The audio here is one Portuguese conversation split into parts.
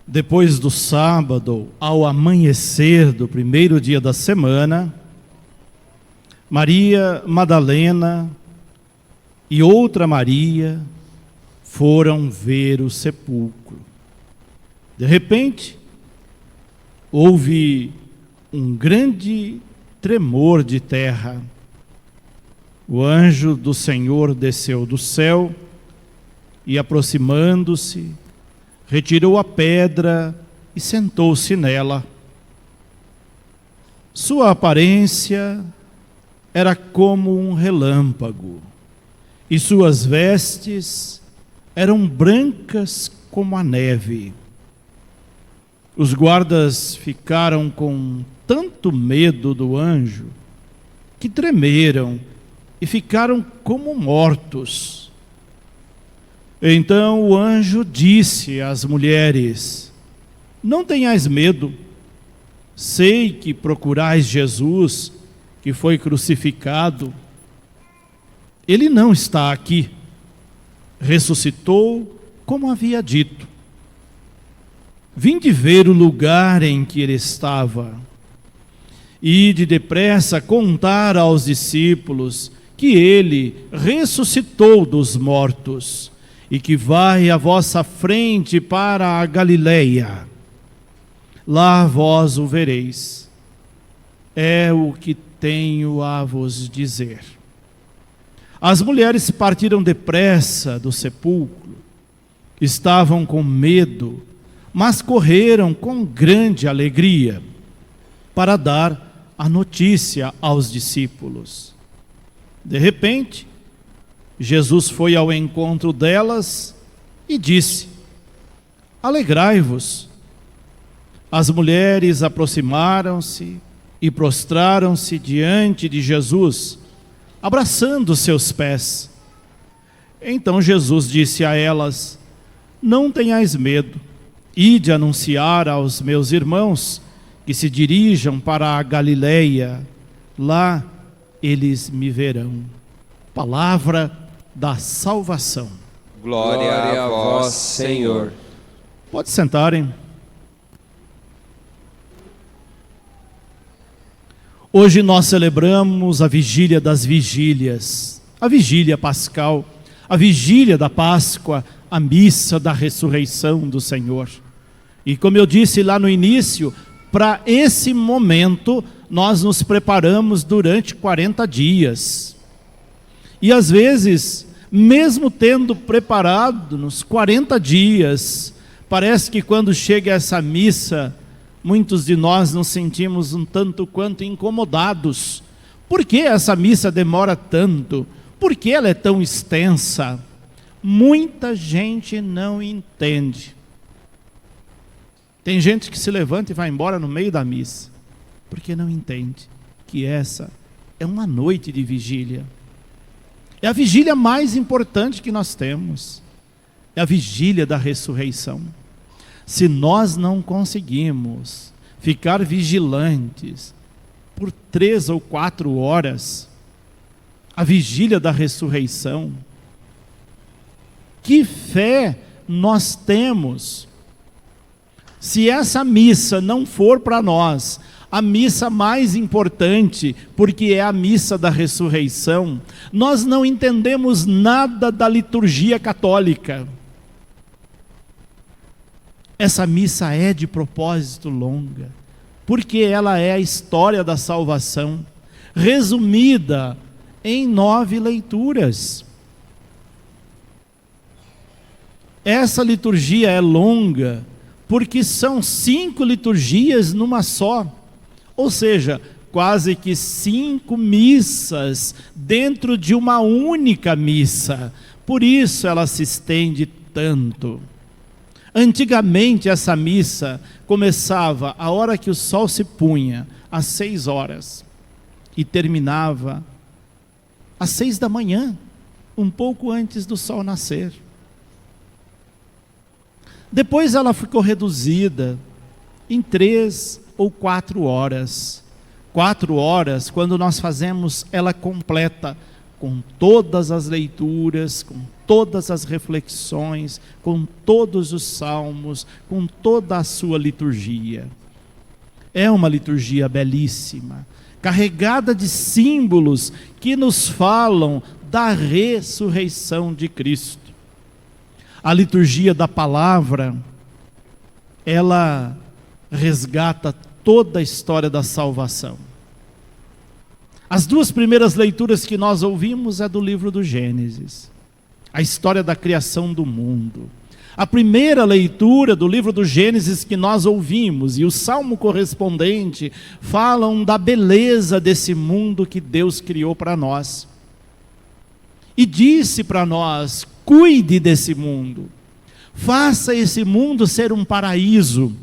Depois do sábado, ao amanhecer do primeiro dia da semana, Maria Madalena e outra Maria foram ver o sepulcro. De repente, houve um grande tremor de terra. O anjo do Senhor desceu do céu e, aproximando-se, retirou a pedra e sentou-se nela. Sua aparência era como um relâmpago, e suas vestes eram brancas como a neve. Os guardas ficaram com tanto medo do anjo que tremeram e ficaram como mortos. Então o anjo disse às mulheres: não tenhais medo, sei que procurais Jesus, que foi crucificado. Ele não está aqui, ressuscitou como havia dito. Vinde ver o lugar em que ele estava. Ide depressa contar aos discípulos que ele ressuscitou dos mortos e que vai à vossa frente para a Galileia. Lá vós o vereis. É o que tenho a vos dizer. As mulheres partiram depressa do sepulcro. Estavam com medo, mas correram com grande alegria para dar a notícia aos discípulos. De repente, Jesus foi ao encontro delas e disse: alegrai-vos. As mulheres aproximaram-se e prostraram-se diante de Jesus, abraçando seus pés. Então Jesus disse a elas: não tenhais medo, ide anunciar aos meus irmãos que se dirijam para a Galileia, lá eles me verão. Palavra da salvação. Glória a vós, Senhor. Pode sentarem. Hoje nós celebramos a vigília das vigílias, a vigília pascal, a vigília da Páscoa, a missa da ressurreição do Senhor. E como eu disse lá no início, para esse momento nós nos preparamos durante 40 dias. E às vezes, mesmo tendo preparado nos 40 dias, parece que quando chega essa missa, muitos de nós nos sentimos um tanto quanto incomodados. Por que essa missa demora tanto? Por que ela é tão extensa? Muita gente não entende. Tem gente que se levanta e vai embora no meio da missa, porque não entende que essa é uma noite de vigília. É a vigília mais importante que nós temos. É a vigília da ressurreição. Se nós não conseguimos ficar vigilantes por 3 ou 4 horas, a vigília da ressurreição, que fé nós temos? Se essa missa não for para nós a missa mais importante, porque é a missa da ressurreição, nós não entendemos nada da liturgia católica. Essa missa é de propósito longa, porque ela é a história da salvação, resumida em 9 leituras. Essa liturgia é longa, porque são 5 liturgias numa só. Ou seja, quase que 5 missas dentro de uma única missa. Por isso ela se estende tanto. Antigamente essa missa começava a hora que o sol se punha, às 6 horas, e terminava às 6 da manhã, um pouco antes do sol nascer. Depois ela ficou reduzida em 3 ou 4 horas. 4 horas quando nós fazemos ela completa, com todas as leituras, com todas as reflexões, com todos os salmos, com toda a sua liturgia. É uma liturgia belíssima, carregada de símbolos que nos falam da ressurreição de Cristo. A liturgia da palavra, ela resgata toda a história da salvação. As duas primeiras leituras que nós ouvimos é do livro do Gênesis, a história da criação do mundo. A primeira leitura do livro do Gênesis que nós ouvimos e o salmo correspondente falam da beleza desse mundo que Deus criou para nós. E disse para nós: cuide desse mundo, faça esse mundo ser um paraíso,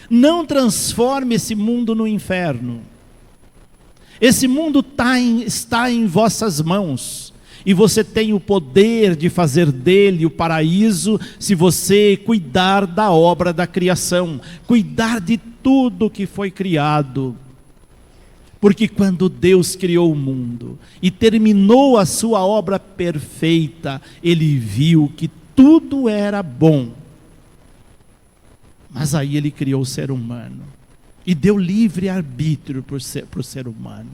não transforme esse mundo no inferno. Esse mundo está em vossas mãos, e você tem o poder de fazer dele o paraíso, se você cuidar da obra da criação, cuidar de tudo que foi criado. Porque quando Deus criou o mundo e terminou a sua obra perfeita, Ele viu que tudo era bom. Mas aí Ele criou o ser humano e deu livre arbítrio para o ser humano.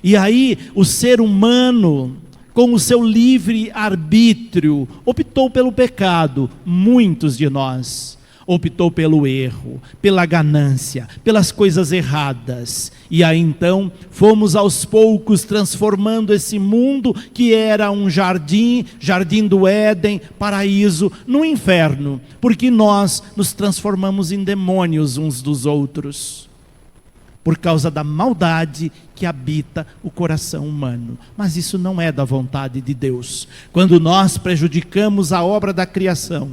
E aí o ser humano, com o seu livre arbítrio, optou pelo pecado. Muitos de nós optou pelo erro, pela ganância, pelas coisas erradas. E aí então fomos aos poucos transformando esse mundo que era um jardim do Éden, paraíso, no inferno, porque nós nos transformamos em demônios uns dos outros, por causa da maldade que habita o coração humano. Mas isso não é da vontade de Deus. Quando nós prejudicamos a obra da criação,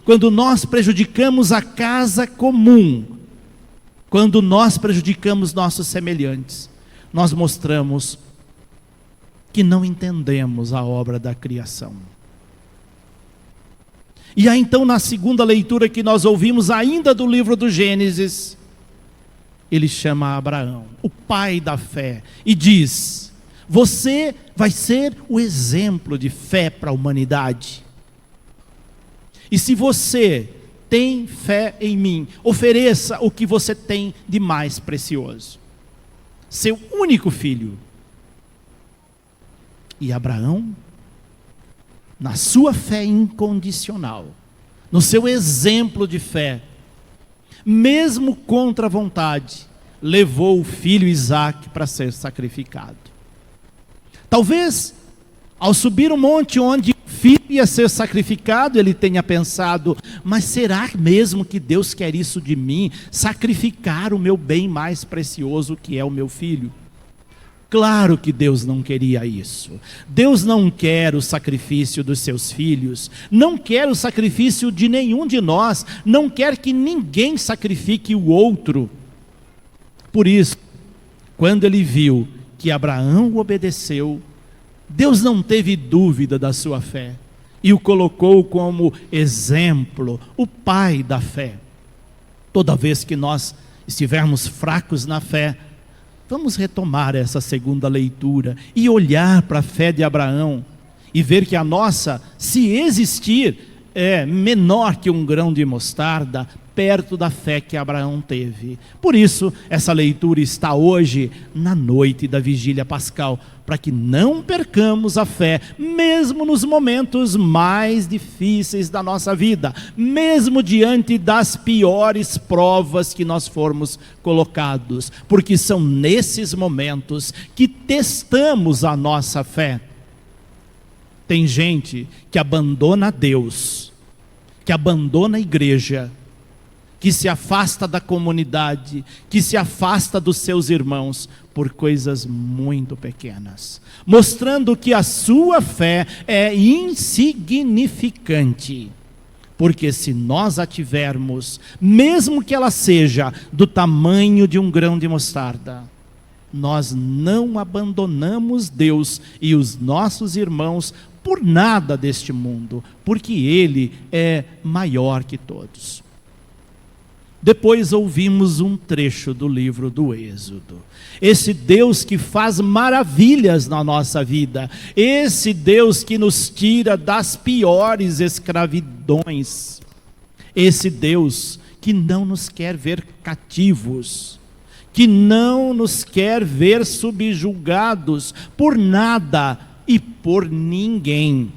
quando nós prejudicamos a casa comum, quando nós prejudicamos nossos semelhantes, nós mostramos que não entendemos a obra da criação. E aí então, na segunda leitura que nós ouvimos ainda do livro do Gênesis, ele chama Abraão, o pai da fé, e diz: você vai ser o exemplo de fé para a humanidade. E se você tem fé em mim, ofereça o que você tem de mais precioso, seu único filho. E Abraão, na sua fé incondicional, no seu exemplo de fé, mesmo contra a vontade, levou o filho Isaque para ser sacrificado. Talvez, ao subir o monte onde o filho ia ser sacrificado, ele tenha pensado: mas será mesmo que Deus quer isso de mim? Sacrificar o meu bem mais precioso, que é o meu filho? Claro que Deus não queria isso. Deus não quer o sacrifício dos seus filhos, não quer o sacrifício de nenhum de nós, não quer que ninguém sacrifique o outro. Por isso, quando ele viu que Abraão obedeceu, Deus não teve dúvida da sua fé e o colocou como exemplo, o pai da fé. Toda vez que nós estivermos fracos na fé, vamos retomar essa segunda leitura e olhar para a fé de Abraão e ver que a nossa, se existir, é menor que um grão de mostarda, perto da fé que Abraão teve. Por isso, essa leitura está hoje na noite da vigília pascal, para que não percamos a fé, mesmo nos momentos mais difíceis da nossa vida, mesmo diante das piores provas que nós formos colocados, porque são nesses momentos que testamos a nossa fé. Tem gente que abandona Deus, que abandona a igreja, que se afasta da comunidade, que se afasta dos seus irmãos por coisas muito pequenas, mostrando que a sua fé é insignificante, porque se nós a tivermos, mesmo que ela seja do tamanho de um grão de mostarda, nós não abandonamos Deus e os nossos irmãos por nada deste mundo, porque Ele é maior que todos. Depois ouvimos um trecho do livro do Êxodo. Esse Deus que faz maravilhas na nossa vida. Esse Deus que nos tira das piores escravidões. Esse Deus que não nos quer ver cativos. Que não nos quer ver subjugados por nada e por ninguém.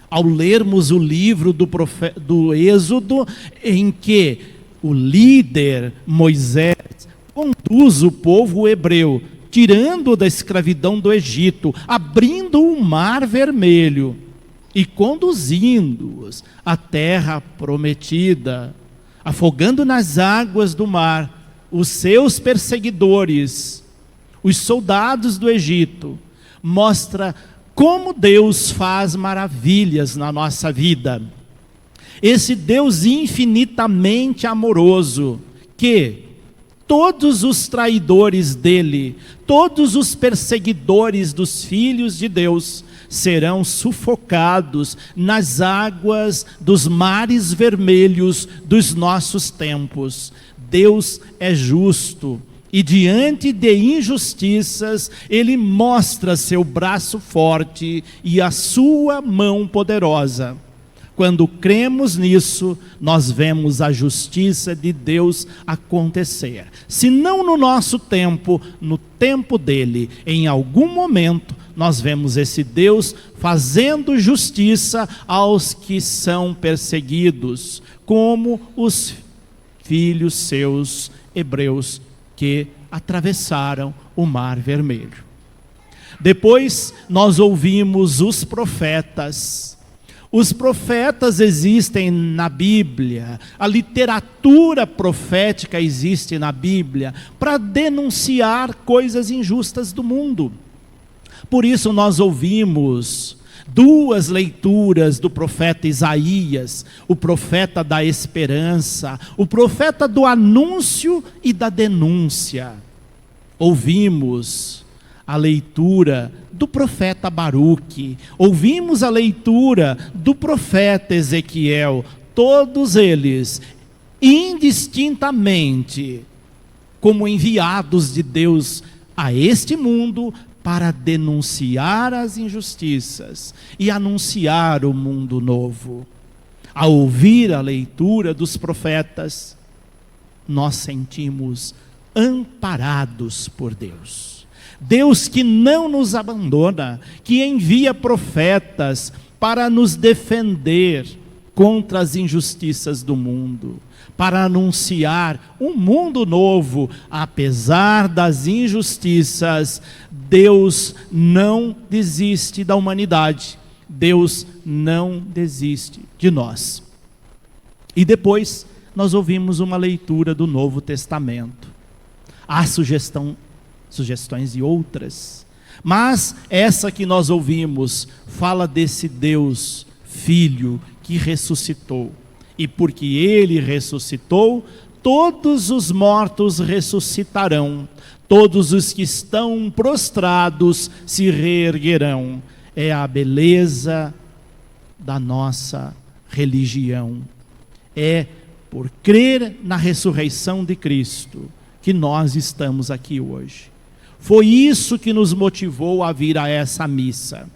Ao lermos o livro do Êxodo, em que o líder Moisés conduz o povo hebreu, tirando-o da escravidão do Egito, abrindo o mar vermelho e conduzindo-os à terra prometida, afogando nas águas do mar os seus perseguidores, os soldados do Egito, mostra como Deus faz maravilhas na nossa vida. Esse Deus infinitamente amoroso, que todos os traidores dele, todos os perseguidores dos filhos de Deus, serão sufocados nas águas dos mares vermelhos dos nossos tempos. Deus é justo. E diante de injustiças, Ele mostra seu braço forte e a sua mão poderosa. Quando cremos nisso, nós vemos a justiça de Deus acontecer. Se não no nosso tempo, no tempo dele, em algum momento, nós vemos esse Deus fazendo justiça aos que são perseguidos, como os filhos seus hebreus, que atravessaram o mar vermelho. Depois nós ouvimos os profetas. Os profetas existem na Bíblia, a literatura profética existe na Bíblia para denunciar coisas injustas do mundo. Por isso nós ouvimos duas leituras do profeta Isaías, o profeta da esperança, o profeta do anúncio e da denúncia. Ouvimos a leitura do profeta Baruque, ouvimos a leitura do profeta Ezequiel, todos eles indistintamente como enviados de Deus a este mundo para denunciar as injustiças e anunciar o mundo novo. Ao ouvir a leitura dos profetas, nós sentimos amparados por Deus. Deus que não nos abandona, que envia profetas para nos defender contra as injustiças do mundo, para anunciar um mundo novo. Apesar das injustiças, Deus não desiste da humanidade, Deus não desiste de nós. E depois nós ouvimos uma leitura do Novo Testamento. Há sugestões de outras, mas essa que nós ouvimos fala desse Deus Filho que ressuscitou. E porque Ele ressuscitou, todos os mortos ressuscitarão, todos os que estão prostrados se reerguerão. É a beleza da nossa religião. É por crer na ressurreição de Cristo que nós estamos aqui hoje. Foi isso que nos motivou a vir a essa missa.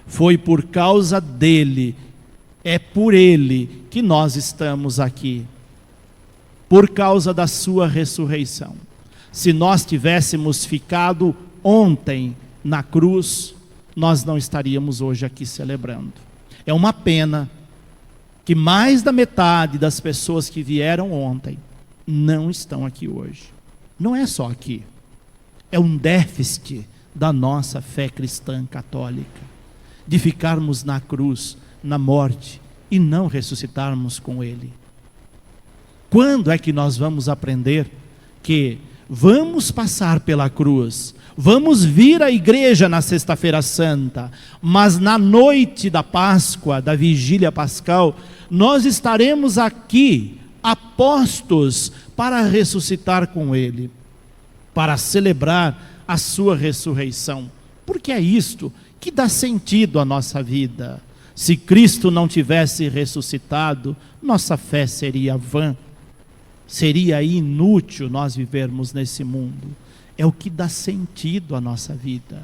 Foi por causa dele, é por ele que nós estamos aqui. Por causa da sua ressurreição. Se nós tivéssemos ficado ontem na cruz, nós não estaríamos hoje aqui celebrando. É uma pena que mais da metade das pessoas que vieram ontem não estão aqui hoje. Não é só aqui. É um déficit da nossa fé cristã católica, de ficarmos na cruz, na morte, e não ressuscitarmos com Ele. Quando é que nós vamos aprender que vamos passar pela cruz, vamos vir à igreja na sexta-feira santa, mas na noite da Páscoa, da vigília pascal, nós estaremos aqui, apostos para ressuscitar com Ele, para celebrar a sua ressurreição, porque é isto que dá sentido à nossa vida. Se Cristo não tivesse ressuscitado, nossa fé seria vã. Seria inútil nós vivermos nesse mundo. É o que dá sentido à nossa vida.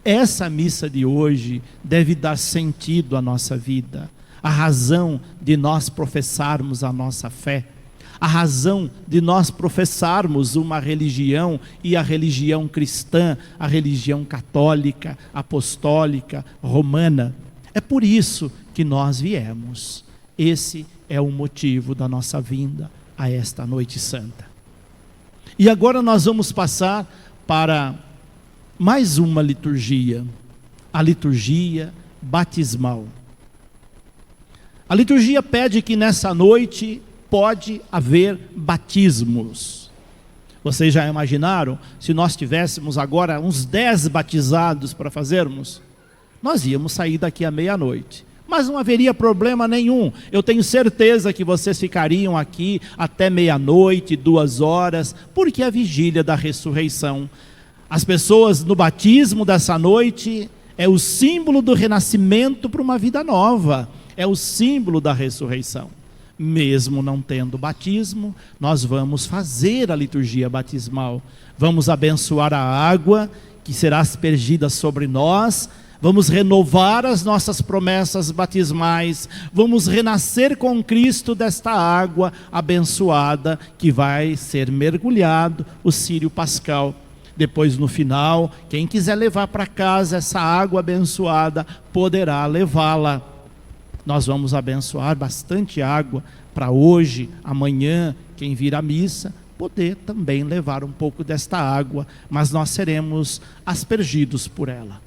Essa missa de hoje deve dar sentido à nossa vida. A razão de nós professarmos a nossa fé. A razão de nós professarmos uma religião, e a religião cristã, a religião católica, apostólica, romana. É por isso que nós viemos. Esse é o motivo da nossa vinda a esta noite santa. E agora nós vamos passar para mais uma liturgia, a liturgia batismal. A liturgia pede que nessa noite pode haver batismos. Vocês já imaginaram, se nós tivéssemos agora uns 10 batizados para fazermos? Nós íamos sair daqui à meia-noite. Mas não haveria problema nenhum. Eu tenho certeza que vocês ficariam aqui até meia-noite, 2 horas, porque é a vigília da ressurreição. As pessoas no batismo dessa noite é o símbolo do renascimento para uma vida nova. É o símbolo da ressurreição. Mesmo não tendo batismo, nós vamos fazer a liturgia batismal. Vamos abençoar a água que será aspergida sobre nós. Vamos renovar as nossas promessas batismais. Vamos renascer com Cristo desta água abençoada que vai ser mergulhado o círio pascal. Depois, no final, quem quiser levar para casa essa água abençoada, poderá levá-la. Nós vamos abençoar bastante água para hoje, amanhã, quem vir à missa, poder também levar um pouco desta água, mas nós seremos aspergidos por ela.